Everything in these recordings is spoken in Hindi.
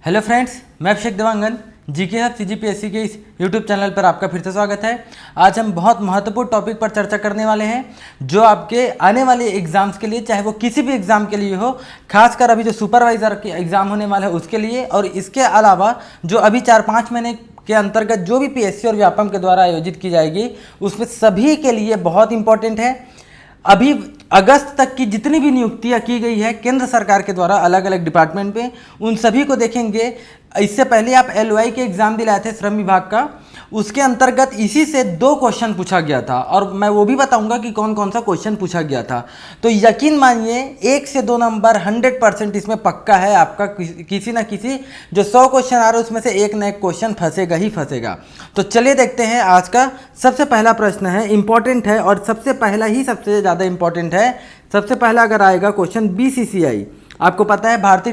हेलो फ्रेंड्स, मैं अभिषेक देवांगन जीके हब सीजीपीएससी के इस यूट्यूब चैनल पर आपका फिर से स्वागत है। आज हम बहुत महत्वपूर्ण टॉपिक पर चर्चा करने वाले हैं जो आपके आने वाले एग्जाम्स के लिए, चाहे वो किसी भी एग्जाम के लिए हो, खासकर अभी जो सुपरवाइजर के एग्जाम होने वाला है उसके लिए, और इसके अलावा जो अभी 4-5 महीने के अंतर्गत जो भी पीएससी और व्यापम के द्वारा आयोजित की जाएगी उसमें सभी के लिए बहुत इंपॉर्टेंट है। अभी अगस्त तक की जितनी भी नियुक्तियां की गई है केंद्र सरकार के द्वारा अलग अलग डिपार्टमेंट पे, उन सभी को देखेंगे। इससे पहले आप एलओआई के एग्जाम दिलाए थे श्रम विभाग का, उसके अंतर्गत इसी से 2 क्वेश्चन पूछा गया था और मैं वो भी बताऊंगा कि कौन कौन सा क्वेश्चन पूछा गया था। तो यकीन मानिए 1 से 2 नंबर 100% इसमें पक्का है आपका। किसी ना किसी जो 100 क्वेश्चन आ रहे हैं उसमें से एक ना एक क्वेश्चन फंसेगा ही फंसेगा। तो चलिए देखते हैं। आज का सबसे पहला प्रश्न है, इंपॉर्टेंट है और सबसे पहला ही सबसे ज़्यादा इंपॉर्टेंट है। सबसे पहला अगर आएगा क्वेश्चन, बीसीसीआई, आपको पता है भारतीय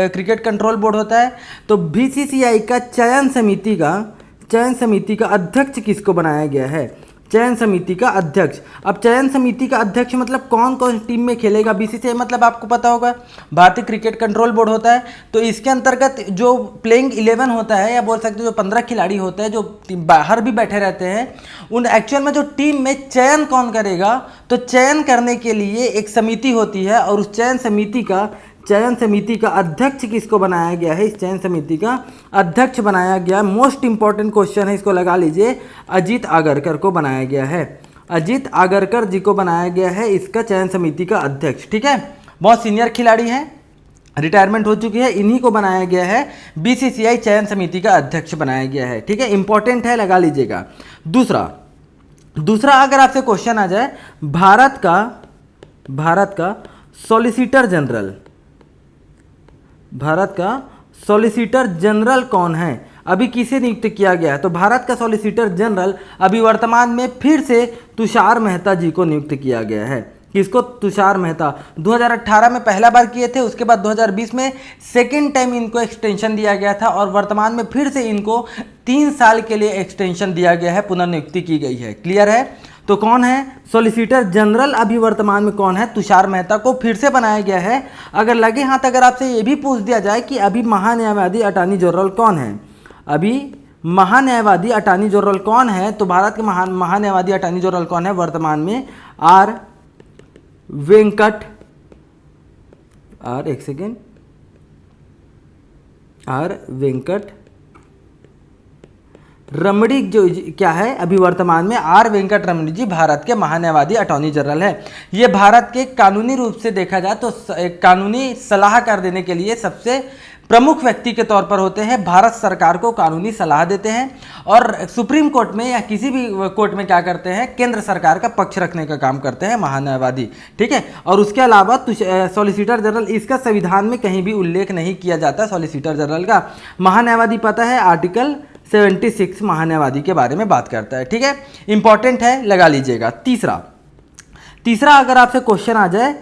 क्रिकेट कंट्रोल बोर्ड होता है, तो बीसीसीआई का चयन समिति का अध्यक्ष किसको बनाया गया है? चयन समिति का अध्यक्ष। अब चयन समिति का अध्यक्ष मतलब कौन कौन टीम में खेलेगा? बीसीसीआई मतलब आपको पता होगा भारतीय क्रिकेट कंट्रोल बोर्ड होता है, तो इसके अंतर्गत जो प्लेइंग 11 होता है, या बोल सकते हो जो 15 खिलाड़ी होते हैं जो बाहर भी बैठे रहते हैं, उन एक्चुअल में जो टीम में चयन कौन करेगा? तो चयन करने के लिए एक समिति होती है और उस चयन समिति का अध्यक्ष किसको बनाया गया है? इस चयन समिति का अध्यक्ष बनाया गया, मोस्ट इंपॉर्टेंट क्वेश्चन है, इसको लगा लीजिए, अजीत आगरकर को बनाया गया है। अजीत आगरकर जी को बनाया गया है इसका चयन समिति का अध्यक्ष। ठीक है, बहुत सीनियर खिलाड़ी हैं, रिटायरमेंट हो चुकी है, इन्हीं को बनाया गया है बीसीसीआई चयन समिति का अध्यक्ष बनाया गया है। ठीक है, इंपॉर्टेंट है, लगा लीजिएगा। दूसरा अगर आपसे क्वेश्चन आ जाए, भारत का सॉलिसिटर जनरल कौन है? अभी किसे नियुक्त किया गया है? तो भारत का सॉलिसिटर जनरल अभी वर्तमान में फिर से तुषार मेहता जी को नियुक्त किया गया है। किसको? तुषार मेहता। 2018 में पहला बार किए थे, उसके बाद 2020 में सेकेंड टाइम इनको एक्सटेंशन दिया गया था और वर्तमान में फिर से इनको 3 साल के लिए एक्सटेंशन दिया गया है, पुनर्नियुक्ति की गई है। क्लियर है? तो कौन है सॉलिसिटर जनरल? अभी वर्तमान में कौन है? तुषार मेहता को फिर से बनाया गया है। अगर लगे हाथ अगर आपसे ये भी पूछ दिया जाए कि अभी महान्यायवादी अटॉर्नी जनरल कौन है, तो भारत के महान्यायवादी अटॉर्नी जनरल कौन है वर्तमान में? आर वेंकट रमणी जो क्या है अभी वर्तमान में? आर वेंकट रमणी जी भारत के महान्यायवादी अटॉर्नी जनरल है। ये भारत के कानूनी रूप से देखा जाए तो कानूनी सलाहकार देने के लिए सबसे प्रमुख व्यक्ति के तौर पर होते हैं। भारत सरकार को कानूनी सलाह देते हैं और सुप्रीम कोर्ट में या किसी भी कोर्ट में क्या करते हैं? केंद्र सरकार का पक्ष रखने का काम करते हैं महान्यायवादी। ठीक है, और उसके अलावा सॉलिसिटर जनरल, इसका संविधान में कहीं भी उल्लेख नहीं किया जाता सॉलिसिटर जनरल का। महान्यायवादी पता है आर्टिकल 76 महान्यायवादी के बारे में बात करता है। ठीक है, इंपॉर्टेंट है, लगा लीजिएगा। तीसरा अगर आपसे क्वेश्चन आ जाए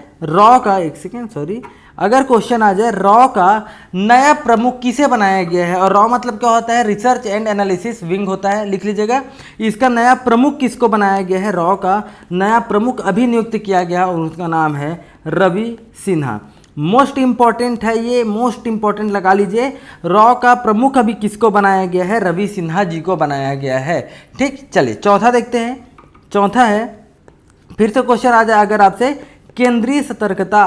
अगर क्वेश्चन आ जाए रॉ का नया प्रमुख किसे बनाया गया है? और रॉ मतलब क्या होता है? रिसर्च एंड एनालिसिस विंग होता है, लिख लीजिएगा। इसका नया प्रमुख किसको बनाया गया है? रॉ का नया प्रमुख अभी नियुक्त किया गया और उसका नाम है रवि सिन्हा। मोस्ट इंपॉर्टेंट है ये, मोस्ट इंपॉर्टेंट लगा लीजिए। रॉ का प्रमुख अभी किसको बनाया गया है? रवि सिन्हा जी को बनाया गया है। ठीक, चलिए चौथा देखते हैं। चौथा है, फिर से क्वेश्चन आ जाए अगर आपसे, केंद्रीय सतर्कता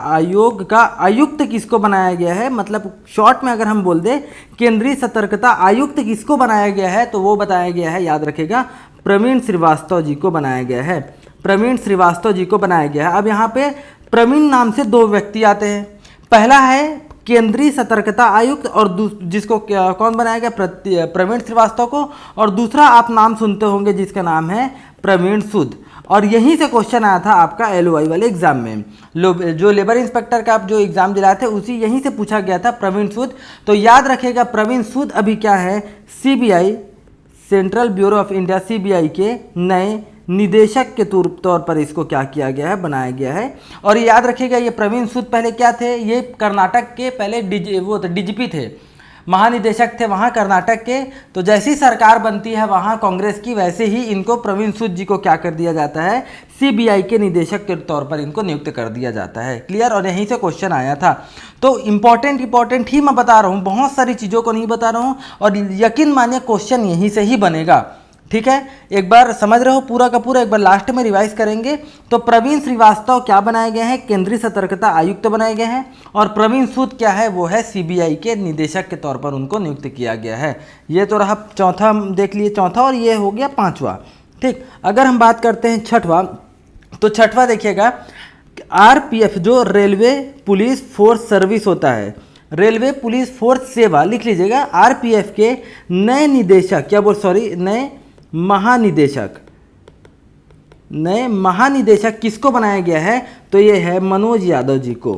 आयोग का आयुक्त किसको बनाया गया है? मतलब शॉर्ट में अगर हम बोल दें केंद्रीय सतर्कता आयुक्त किसको बनाया गया है, तो वो बताया गया है, याद रखेगा, प्रवीण श्रीवास्तव जी को बनाया गया है। अब यहाँ पे प्रवीण नाम से 2 व्यक्ति आते हैं। पहला है केंद्रीय सतर्कता आयुक्त और जिसको कौन बनाया गया? प्रवीण श्रीवास्तव को। और दूसरा आप नाम सुनते होंगे जिसका नाम है प्रवीण सूद। और यहीं से क्वेश्चन आया था आपका एलओआई वाले एग्जाम में, जो लेबर इंस्पेक्टर का आप जो एग्जाम दिलाए थे उसी यहीं से पूछा गया था, प्रवीण सूद। तो याद रखिएगा प्रवीण सूद अभी क्या है? CBI, central bureau of India, CBI के नए निदेशक के तौर पर इसको क्या किया गया है? बनाया गया है। और याद रखिएगा ये प्रवीण सूद पहले क्या थे? ये कर्नाटक के पहले डीजीपी थे, महानिदेशक थे वहाँ कर्नाटक के। तो जैसी सरकार बनती है वहाँ कांग्रेस की, वैसे ही इनको प्रवीण सूद जी को क्या कर दिया जाता है, सीबीआई के निदेशक के तौर पर इनको नियुक्त कर दिया जाता है। क्लियर। और यहीं से क्वेश्चन आया था। तो इंपॉर्टेंट ही मैं बता रहा हूँ, बहुत सारी चीज़ों को नहीं बता रहा हूँ, और यकीन मानिए क्वेश्चन यहीं से ही बनेगा। ठीक है, एक बार समझ रहे हो पूरा का पूरा, एक बार लास्ट में रिवाइज करेंगे। तो प्रवीण श्रीवास्तव क्या बनाए गए हैं? केंद्रीय सतर्कता आयुक्त बनाए गए हैं। और प्रवीण सूद क्या है? वो है सीबीआई के निदेशक के तौर पर उनको नियुक्त किया गया है। ये तो रहा चौथा, देख लिए चौथा, और ये हो गया पांचवा। ठीक, अगर हम बात करते हैं छठवा, तो छठवा देखिएगा, आरपीएफ जो रेलवे पुलिस फोर्स सर्विस होता है, रेलवे पुलिस फोर्स सेवा लिख लीजिएगा, आरपीएफ के नए निदेशक नए महानिदेशक किसको बनाया गया है? तो ये है मनोज यादव जी को।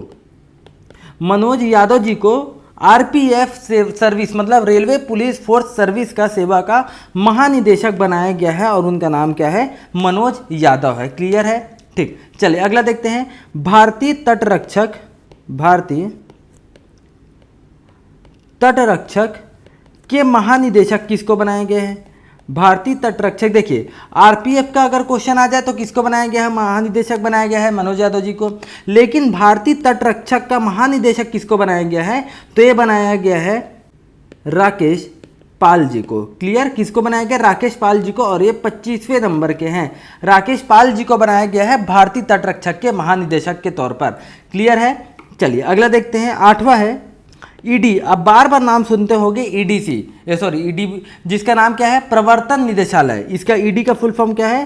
मनोज यादव जी को आरपीएफ सर्विस मतलब रेलवे पुलिस फोर्स सर्विस का सेवा का महानिदेशक बनाया गया है, और उनका नाम क्या है? मनोज यादव है। क्लियर है? ठीक, चलिए अगला देखते हैं। भारतीय तटरक्षक के महानिदेशक किसको बनाए गए हैं? भारतीय तटरक्षक, देखिए आरपीएफ का अगर क्वेश्चन आ जाए तो किसको बनाया गया है? महानिदेशक बनाया गया है मनोज यादव जी को। लेकिन भारतीय तटरक्षक का महानिदेशक किसको बनाया गया है? तो ये बनाया गया है राकेश पाल जी को। क्लियर, किसको बनाया गया? राकेश पाल जी को, और ये 25वें नंबर के हैं। राकेश पाल जी को बनाया गया है भारतीय तटरक्षक के महानिदेशक के तौर पर। क्लियर है? चलिए अगला देखते हैं। आठवां है ईडी। अब बार बार नाम सुनते होंगे ईडीसी, ईडी, जिसका नाम क्या है? प्रवर्तन निदेशालय। इसका ईडी का फुल फॉर्म क्या है?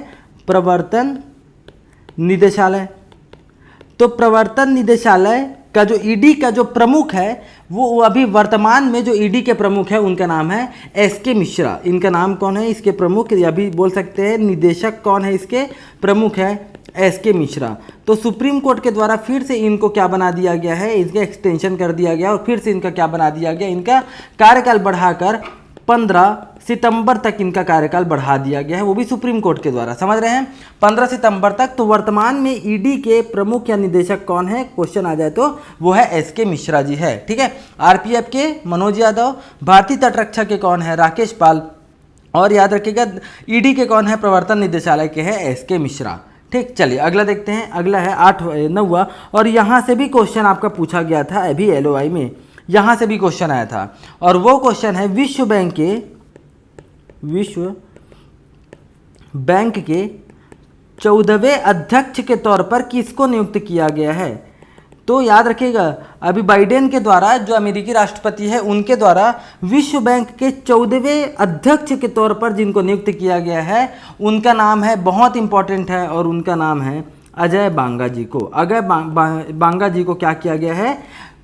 प्रवर्तन निदेशालय। तो प्रवर्तन निदेशालय का जो ईडी का जो प्रमुख है, वो अभी वर्तमान में जो ईडी के प्रमुख है उनका नाम है एसके मिश्रा। इनका नाम कौन है? इसके प्रमुख, या भी बोल सकते हैं निदेशक कौन है? इसके प्रमुख है एसके मिश्रा। तो सुप्रीम कोर्ट के द्वारा फिर से इनको क्या बना दिया गया है? इसका एक्सटेंशन कर दिया गया, और फिर से इनका क्या बना दिया गया? इनका कार्यकाल बढ़ाकर 15 सितंबर तक इनका कार्यकाल बढ़ा दिया गया है, वो भी सुप्रीम कोर्ट के द्वारा। समझ रहे हैं? 15 सितंबर तक। तो वर्तमान में ईडी के प्रमुख या निदेशक कौन है? क्वेश्चन आ जाए तो वो है एसके मिश्रा जी है। ठीक है, आरपीएफ के मनोज यादव, भारतीय तटरक्षक के कौन है? राकेश पाल, और याद रखिएगा ईडी के कौन है? प्रवर्तन निदेशालय के है एसके मिश्रा। ठीक, चलिए अगला देखते हैं। अगला है 9वां, और यहाँ से भी क्वेश्चन आपका पूछा गया था अभी एलओआई में, यहाँ से भी क्वेश्चन आया था, और वो क्वेश्चन है विश्व बैंक के 14वें अध्यक्ष के तौर पर किसको नियुक्त किया गया है? तो याद रखिएगा, अभी बाइडेन के द्वारा, जो अमेरिकी राष्ट्रपति है, उनके द्वारा विश्व बैंक के 14वें अध्यक्ष के तौर पर जिनको नियुक्त किया गया है, उनका नाम है, बहुत इंपॉर्टेंट है, और उनका नाम है अजय बांगा जी को। अजय बांगा जी को क्या किया गया है?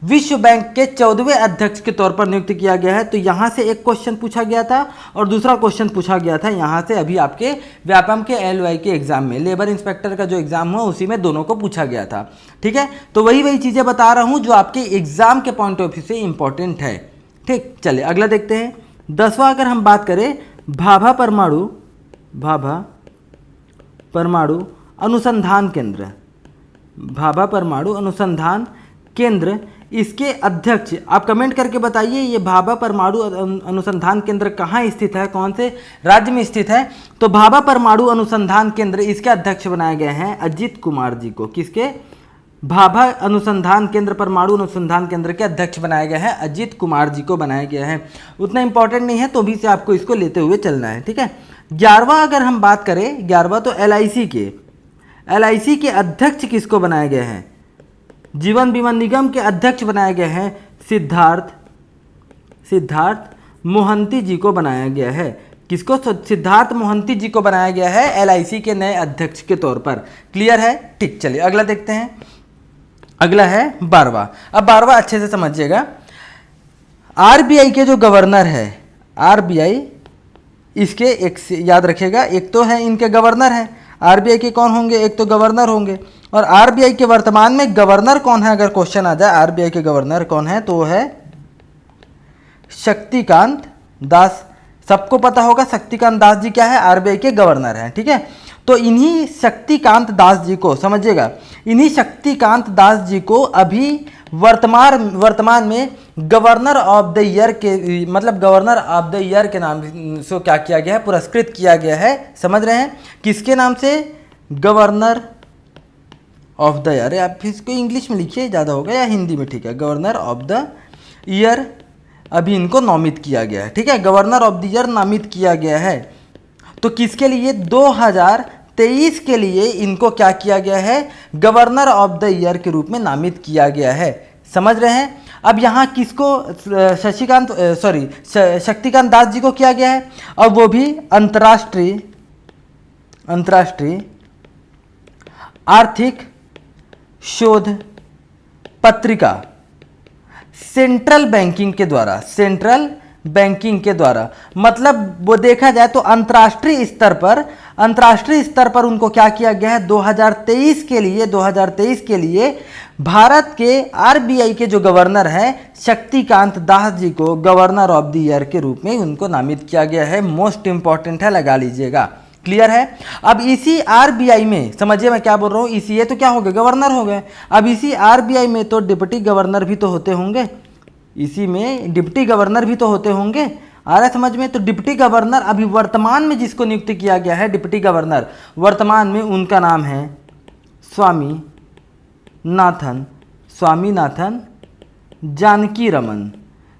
विश्व बैंक के 14वें अध्यक्ष के तौर पर नियुक्त किया गया है। तो यहाँ से एक क्वेश्चन पूछा गया था, और दूसरा क्वेश्चन पूछा गया था यहाँ से अभी आपके व्यापम के एलओआई के एग्जाम में, लेबर इंस्पेक्टर का जो एग्जाम हुआ उसी में दोनों को पूछा गया था। ठीक है, तो वही चीज़ें बता रहा हूँ जो आपके एग्जाम के पॉइंट ऑफ व्यू से इंपॉर्टेंट है। ठीक, चलिए अगला देखते हैं। 10वां अगर हम बात करें, भाभा परमाणु अनुसंधान केंद्र, भाभा परमाणु अनुसंधान केंद्र, इसके अध्यक्ष आप कमेंट करके बताइए, ये भाभा परमाणु अनुसंधान केंद्र कहाँ स्थित है, कौन से राज्य में स्थित है? तो भाभा परमाणु अनुसंधान केंद्र, इसके अध्यक्ष बनाए गए हैं अजित कुमार जी को। किसके? भाभा अनुसंधान केंद्र, परमाणु अनुसंधान केंद्र के अध्यक्ष बनाया गया है अजित कुमार जी को बनाया गया है। उतना इंपॉर्टेंट नहीं है, तो भी से आपको इसको लेते हुए चलना है। ठीक है, 11वां अगर हम बात करें, 11वां तो एलआईसी के अध्यक्ष किसको बनाए गए हैं? जीवन बीमा निगम के अध्यक्ष बनाए गए हैं सिद्धार्थ मोहंती जी को बनाया गया है। किसको? सिद्धार्थ मोहंती जी को बनाया गया है एलआईसी के नए अध्यक्ष के तौर पर। क्लियर है? ठीक, चलिए अगला देखते हैं। अगला है 12वां। अब 12वां अच्छे से समझिएगा। आरबीआई के जो गवर्नर है, आरबीआई, इसके एक याद रखिएगा, एक तो है इनके गवर्नर हैं, आरबीआई के कौन होंगे? एक तो गवर्नर होंगे। और आरबीआई के वर्तमान में गवर्नर कौन है? अगर क्वेश्चन आ जाए आरबीआई के गवर्नर कौन है, तो वो है शक्तिकांत दास। सबको पता होगा शक्तिकांत दास जी क्या है? आरबीआई के गवर्नर हैं। ठीक है, तो इन्हीं शक्तिकांत दास जी को, समझिएगा, इन्हीं शक्तिकांत दास जी को अभी वर्तमान में गवर्नर ऑफ द ईयर के, मतलब गवर्नर ऑफ द ईयर के नाम से क्या किया गया है? पुरस्कृत किया गया है। समझ रहे हैं? किसके नाम से? गवर्नर ऑफ द ईयर, आप इसको इंग्लिश में लिखिए ज़्यादा होगा, या हिंदी में, ठीक है, गवर्नर ऑफ द ईयर अभी इनको नामित किया गया है, ठीक है, गवर्नर ऑफ द ईयर नामित किया गया है। तो किसके लिए? 2023 के लिए इनको क्या किया गया है? गवर्नर ऑफ द ईयर के रूप में नामित किया गया है। समझ रहे हैं? अब यहाँ किसको, शक्तिकांत दास जी को किया गया है, और वो भी अंतर्राष्ट्रीय आर्थिक शोध पत्रिका सेंट्रल बैंकिंग के द्वारा, मतलब वो देखा जाए तो अंतर्राष्ट्रीय स्तर पर उनको क्या किया गया है? 2023 के लिए भारत के आरबीआई के जो गवर्नर हैं शक्तिकांत दास जी को गवर्नर ऑफ द ईयर के रूप में उनको नामित किया गया है। मोस्ट इंपॉर्टेंट है, लगा लीजिएगा। क्लियर है? अब इसी आरबीआई में, समझिए मैं क्या बोल रहा हूँ, इसी, ये तो क्या हो गए? गवर्नर हो गए। अब इसी आरबीआई में तो डिप्टी गवर्नर भी तो होते होंगे, इसी में डिप्टी गवर्नर भी तो होते होंगे। आ रहा है समझ में? तो डिप्टी गवर्नर अभी वर्तमान में जिसको नियुक्त किया गया है डिप्टी गवर्नर, वर्तमान में उनका नाम है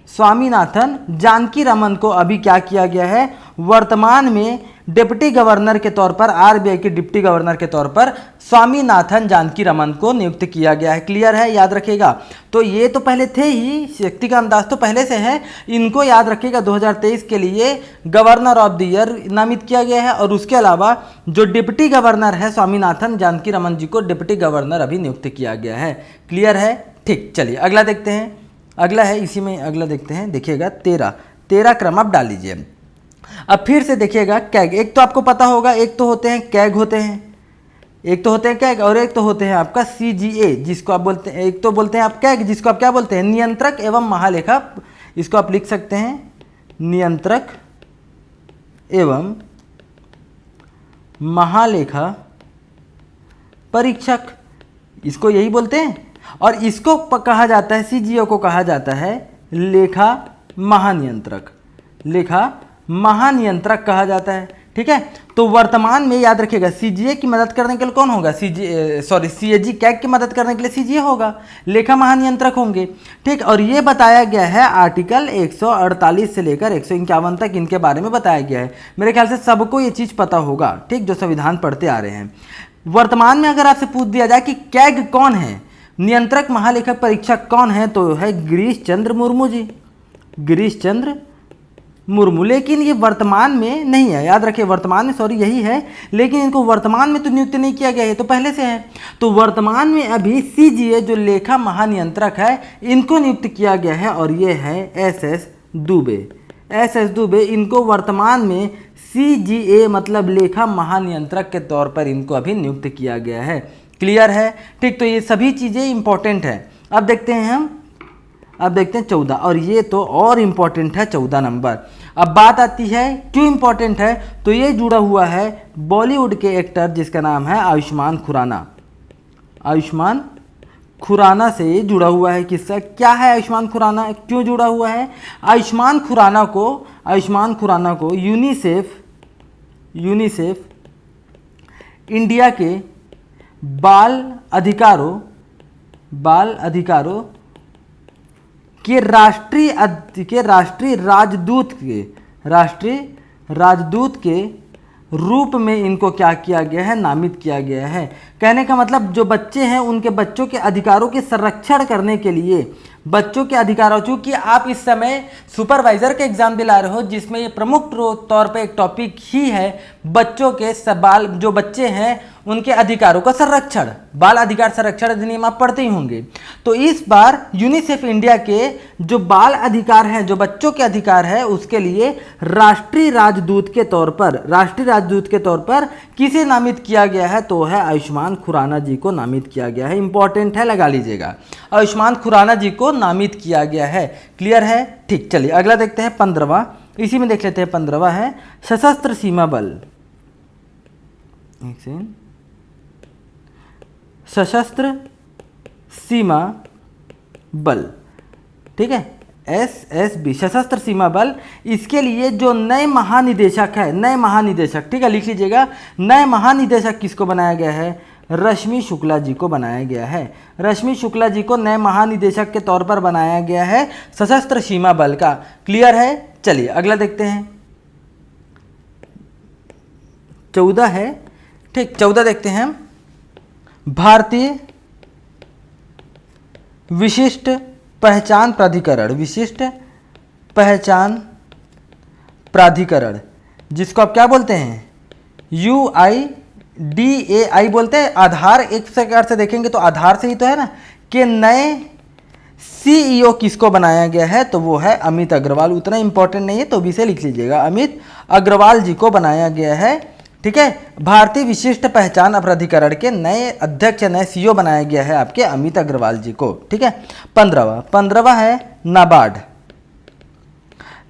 स्वामीनाथन जानकी रमन को अभी क्या किया गया है? वर्तमान में डिप्टी गवर्नर के तौर पर, आरबीआई के डिप्टी गवर्नर के तौर पर स्वामीनाथन जानकी रमन को नियुक्त किया गया है। क्लियर है? याद रखिएगा। तो ये तो पहले थे ही, शक्तिकांत दास तो पहले से हैं, इनको याद रखिएगा 2023 के लिए गवर्नर ऑफ द ईयर नामित किया गया है। और उसके अलावा जो डिप्टी गवर्नर है स्वामीनाथन जानकी रमन जी को डिप्टी गवर्नर अभी नियुक्त किया गया है। क्लियर है? ठीक, चलिए अगला देखते हैं। अगला है, इसी में अगला देखते हैं, देखिएगा 13 क्रम आप डाल लीजिए। अब फिर से देखिएगा, कैग, एक तो आपको पता होगा, एक तो होते हैं कैग होते हैं, एक तो होते हैं कैग, और एक तो होते हैं आपका सीजीए जिसको आप बोलते हैं, एक तो बोलते हैं आप कैग जिसको आप क्या बोलते हैं? नियंत्रक एवं महालेखा। इसको आप लिख सकते हैं नियंत्रक एवं महालेखा परीक्षक, इसको यही बोलते हैं। और इसको कहा जाता है, सीजीए को कहा जाता है लेखा महानियंत्रक कहा जाता है। ठीक है, तो वर्तमान में याद रखिएगा सीजीए की मदद करने के लिए कौन होगा? सीएजी कैग की मदद करने के लिए सीजीए होगा, लेखा महानियंत्रक होंगे। ठीक, और ये बताया गया है आर्टिकल 148 से लेकर 151 तक इनके बारे में बताया गया है। मेरे ख्याल से सबको ये चीज़ पता होगा, ठीक, जो संविधान पढ़ते आ रहे हैं। वर्तमान में अगर आपसे पूछ दिया जाए कि कैग कौन है, नियंत्रक महालेखक परीक्षक कौन है, तो है गिरीश चंद्र मुर्मू जी, गिरीश चंद्र मुर्मू। लेकिन ये वर्तमान में नहीं है, याद रखिए, वर्तमान में यही है, लेकिन इनको वर्तमान में तो नियुक्त नहीं किया गया है, तो पहले से है। तो वर्तमान में अभी सीजीए जो लेखा महानियंत्रक है इनको नियुक्त किया गया है, और ये है एसएस दुबे। इनको वर्तमान में सीजीए मतलब लेखा महानियंत्रक के तौर पर इनको अभी नियुक्त किया गया है। क्लियर है? ठीक, तो ये सभी चीज़ें इंपॉर्टेंट है। अब देखते हैं 14, और ये तो और इम्पॉर्टेंट है 14 नंबर। अब बात आती है क्यों इम्पॉर्टेंट है, तो ये जुड़ा हुआ है बॉलीवुड के एक्टर जिसका नाम है आयुष्मान खुराना से ये जुड़ा हुआ है। किससे, क्या है आयुष्मान खुराना, क्यों जुड़ा हुआ है? आयुष्मान खुराना को यूनिसेफ इंडिया के बाल अधिकारों के राष्ट्रीय राजदूत के रूप में इनको क्या किया गया है? नामित किया गया है। कहने का मतलब जो बच्चे हैं उनके बच्चों के अधिकारों के संरक्षण करने के लिए, बच्चों के अधिकारों, चूँकि आप इस समय सुपरवाइजर के एग्जाम दिला रहे हो जिसमें ये प्रमुख तौर पे एक टॉपिक ही है बच्चों के जो बच्चे हैं उनके अधिकारों का संरक्षण। बाल अधिकार संरक्षण अधिनियम आप पढ़ते ही होंगे। तो इस बार यूनिसेफ इंडिया के जो बाल अधिकार हैं, जो बच्चों के अधिकार है, उसके लिए राष्ट्रीय राजदूत के तौर पर किसे नामित किया गया है? तो है आयुष्मान खुराना जी को नामित किया गया है। इंपॉर्टेंट है, लगा लीजिएगा, आयुष्मान खुराना जी को नामित किया गया है। क्लियर है? ठीक, चलिए अगला देखते हैं 15वां। इसी में देख लेते हैं 15वां है सशस्त्र सीमा बल। सशस्त्र सीमा बल, ठीक है, एसएसबी, सशस्त्र सीमा बल। इसके लिए जो नए महानिदेशक है, ठीक है, लिख लीजिएगा, नए महानिदेशक किसको बनाया गया है? रश्मि शुक्ला जी को बनाया गया है। रश्मि शुक्ला जी को नए महानिदेशक के तौर पर बनाया गया है सशस्त्र सीमा बल का। क्लियर है? चलिए अगला देखते हैं। 14 है, ठीक, 14 देखते हैं। भारतीय विशिष्ट पहचान प्राधिकरण, विशिष्ट पहचान प्राधिकरण, जिसको आप क्या बोलते हैं? UIDAI बोलते हैं। आधार एक प्रकार से देखेंगे तो आधार से ही तो है ना, कि नए CEO किसको बनाया गया है? तो वो है अमित अग्रवाल। उतना इंपॉर्टेंट नहीं है तो भी से लिख लीजिएगा, अमित अग्रवाल जी को बनाया गया है। ठीक है, भारतीय विशिष्ट पहचान प्राधिकरण के नए अध्यक्ष, नए CEO बनाया गया है आपके अमित अग्रवाल जी को। ठीक है, 15वां है नाबार्ड।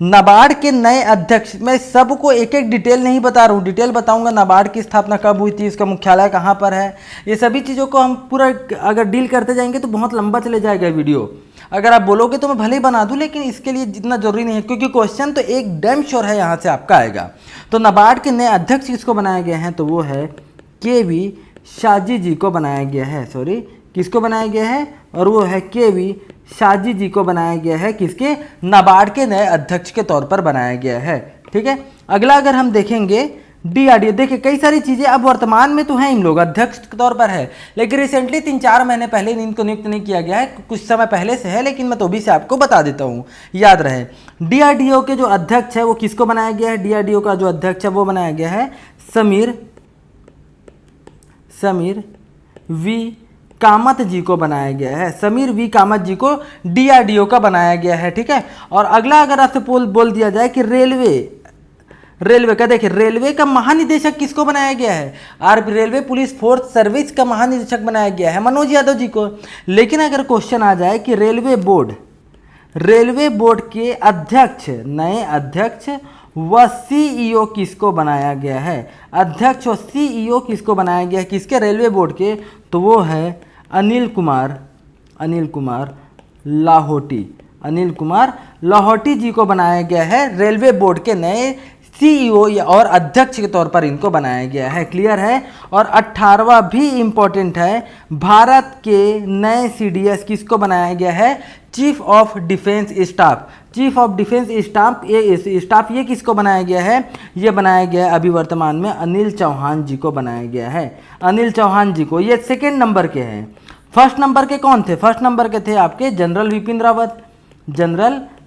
नाबार्ड के नए अध्यक्ष, मैं सबको एक एक डिटेल नहीं बता रहा हूँ, डिटेल बताऊंगा। नाबार्ड की स्थापना कब हुई थी, इसका मुख्यालय कहाँ पर है, ये सभी चीज़ों को हम पूरा अगर डील करते जाएंगे तो बहुत लंबा चले जाएगा वीडियो। अगर आप बोलोगे तो मैं भले ही बना दूं, लेकिन इसके लिए जितना जरूरी नहीं है, क्योंकि क्वेश्चन तो एक डैम श्योर है यहाँ से आपका आएगा। तो नाबार्ड के नए अध्यक्ष किसको बनाया गया है? तो वो है KV शाजी जी को बनाया गया है। सॉरी, किसको बनाया गया है? और वो है KV शाजी जी को बनाया गया है। किसके? नाबार्ड के नए अध्यक्ष के तौर पर बनाया गया है। ठीक है, अगला अगर हम देखेंगे DRDO, देखिए कई सारी चीज़ें अब वर्तमान में तो हैं, इन लोग अध्यक्ष के तौर पर है, लेकिन रिसेंटली 3-4 महीने पहले इनको नियुक्त नहीं किया गया है, कुछ समय पहले से है, लेकिन मैं तो भी से आपको बता देता हूँ, याद रहे। DRDO के जो अध्यक्ष है वो किसको बनाया गया है? DRDO का जो अध्यक्ष है वो बनाया गया है समीर V कामत जी को बनाया गया है। समीर V कामत जी को DRDO का बनाया गया है। ठीक है, और अगला अगर आपसे बोल दिया जाए कि रेलवे का, देखिए रेलवे का महानिदेशक किसको बनाया गया है? रेलवे पुलिस फोर्स सर्विस का महानिदेशक बनाया गया है मनोज यादव जी को। लेकिन अगर क्वेश्चन आ जाए कि रेलवे बोर्ड के अध्यक्ष, नए अध्यक्ष व CEO किसको बनाया गया है? अध्यक्ष और CEO किसको बनाया गया है किसके? रेलवे बोर्ड के। तो वो है अनिल कुमार लाहौटी जी को बनाया गया है। रेलवे बोर्ड के नए CEO और अध्यक्ष के तौर पर इनको बनाया गया है। क्लियर है? और 18वां भी इंपॉर्टेंट है, भारत के नए CDS किसको बनाया गया है? Chief of defence staff. Chief of defence staff ये किसको बनाया गया है? ये बनाया गया है अभी वर्तमान में अनिल चौहान जी को बनाया गया है। अनिल चौहान जी को, ये सेकेंड नंबर के हैं। फर्स्ट नंबर के कौन थे? फर्स्ट नंबर के थे आपके जनरल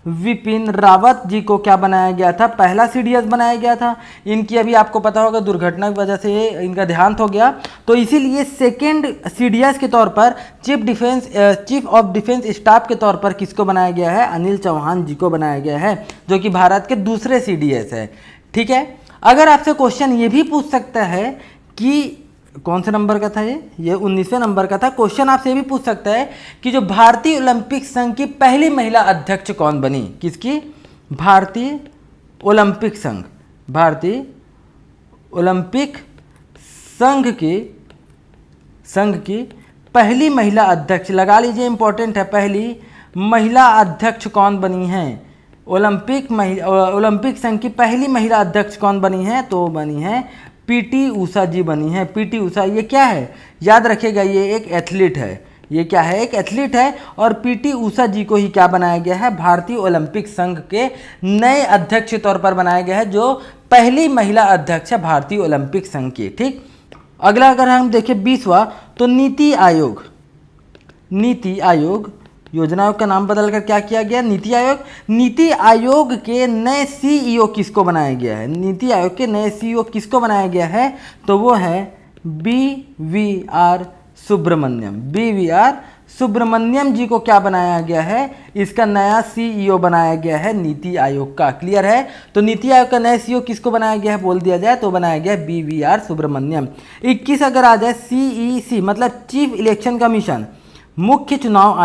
विपिन रावत जी को क्या बनाया गया था? पहला CDS बनाया गया था। इनकी अभी आपको पता होगा दुर्घटना की वजह से इनका देहांत हो गया, तो इसीलिए सेकेंड CDS के तौर पर चीफ ऑफ डिफेंस स्टाफ के तौर पर किसको बनाया गया है? अनिल चौहान जी को बनाया गया है, जो कि भारत के दूसरे CDS है। ठीक है, अगर आपसे क्वेश्चन ये भी पूछ सकता है कि कौन से नंबर का था ये 19वें नंबर का था। क्वेश्चन आपसे ये भी पूछ सकता है कि जो भारतीय ओलंपिक संघ की पहली महिला अध्यक्ष कौन बनी? किसकी? भारतीय ओलंपिक संघ की पहली महिला अध्यक्ष, लगा लीजिए इंपॉर्टेंट है, पहली महिला अध्यक्ष कौन बनी है? ओलंपिक संघ की पहली महिला अध्यक्ष कौन बनी है? तो बनी है PT ऊषा जी बनी है। PT ऊषा ये क्या है? याद रखिएगा, ये एक एथलीट है। ये क्या है? एक एथलीट है। और PT ऊषा जी को ही क्या बनाया गया है? भारतीय ओलंपिक संघ के नए अध्यक्ष के तौर पर बनाया गया है, जो पहली महिला अध्यक्ष है भारतीय ओलंपिक संघ की। ठीक, अगला अगर हम देखें 20वां, तो नीति आयोग योजना आयोग का नाम बदलकर क्या किया गया? नीति आयोग। नीति आयोग के नए CEO किसको बनाया गया है? नीति आयोग के नए CEO किसको बनाया गया है? तो वो है BVR सुब्रमण्यम जी को क्या बनाया गया है? इसका नया CEO बनाया गया है नीति आयोग का। क्लियर है? तो नीति आयोग का नया CEO किसको बनाया गया है बोल दिया जाए तो बनाया गया है BVR सुब्रमण्यम। 21 अगर आ जाए CEC मतलब चीफ इलेक्शन कमीशन, मुख्य चुनाव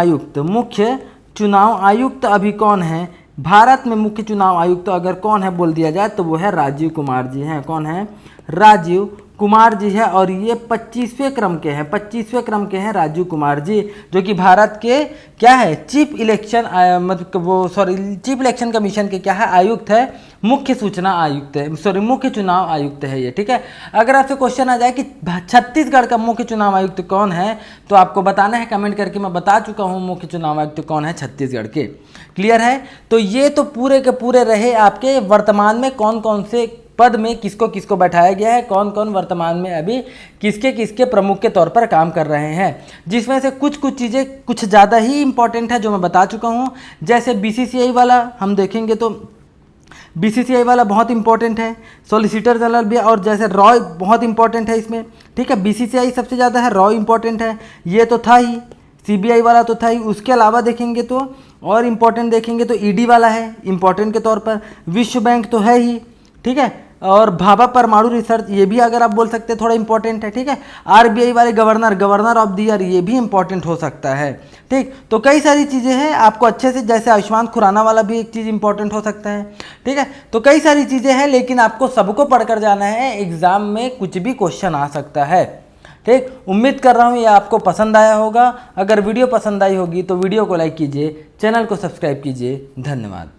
आयुक्त अभी कौन है भारत में? मुख्य चुनाव आयुक्त अगर कौन है बोल दिया जाए तो वो है राजीव कुमार जी हैं। कौन है? राजीव कुमार जी है और ये 25वें क्रम के हैं, 25वें क्रम के हैं राजीव कुमार जी, जो कि भारत के क्या है chief election chief election commission के क्या है आयुक्त है, मुख्य सूचना आयुक्त है, मुख्य चुनाव आयुक्त है ये, ठीक है। अगर आपसे क्वेश्चन आ जाए कि छत्तीसगढ़ का मुख्य चुनाव आयुक्त कौन है, तो आपको बताना है कमेंट करके। मैं बता चुका हूँ मुख्य चुनाव आयुक्त कौन है छत्तीसगढ़ के, क्लियर है। तो ये तो पूरे के पूरे रहे आपके वर्तमान में कौन कौन से पद में किसको किसको बैठाया गया है, कौन कौन वर्तमान में अभी किसके किसके प्रमुख के तौर पर काम कर रहे हैं, जिसमें से कुछ चीज़ें कुछ ज़्यादा ही इंपॉर्टेंट है जो मैं बता चुका हूँ। जैसे बीसीसीआई वाला हम देखेंगे तो बीसीसीआई वाला बहुत इंपॉर्टेंट है, सॉलिसिटर जनरल भी, और जैसे रॉय बहुत इंपॉर्टेंट है इसमें, ठीक है। बीसीसीआई सबसे ज़्यादा है, रॉय इंपॉर्टेंट है, ये तो था ही, सीबीआई वाला तो था ही। उसके अलावा देखेंगे तो और इम्पोर्टेंट देखेंगे तो ईडी वाला है इंपॉर्टेंट के तौर पर, विश्व बैंक तो है ही, ठीक है, और भाभा परमाणु रिसर्च ये भी अगर आप बोल सकते हैं थोड़ा इंपॉर्टेंट है, ठीक है। आरबीआई वाले गवर्नर ऑफ द ईयर ये भी इंपॉर्टेंट हो सकता है, ठीक। तो कई सारी चीज़ें हैं आपको अच्छे से, जैसे आयुष्मान खुराना वाला भी एक चीज़ इंपॉर्टेंट हो सकता है, ठीक है। तो कई सारी चीज़ें हैं, लेकिन आपको सबको पढ़कर जाना है, एग्जाम में कुछ भी क्वेश्चन आ सकता है, ठीक। उम्मीद कर रहा हूँ ये आपको पसंद आया होगा। अगर वीडियो पसंद आई होगी तो वीडियो को लाइक कीजिए, चैनल को सब्सक्राइब कीजिए। धन्यवाद।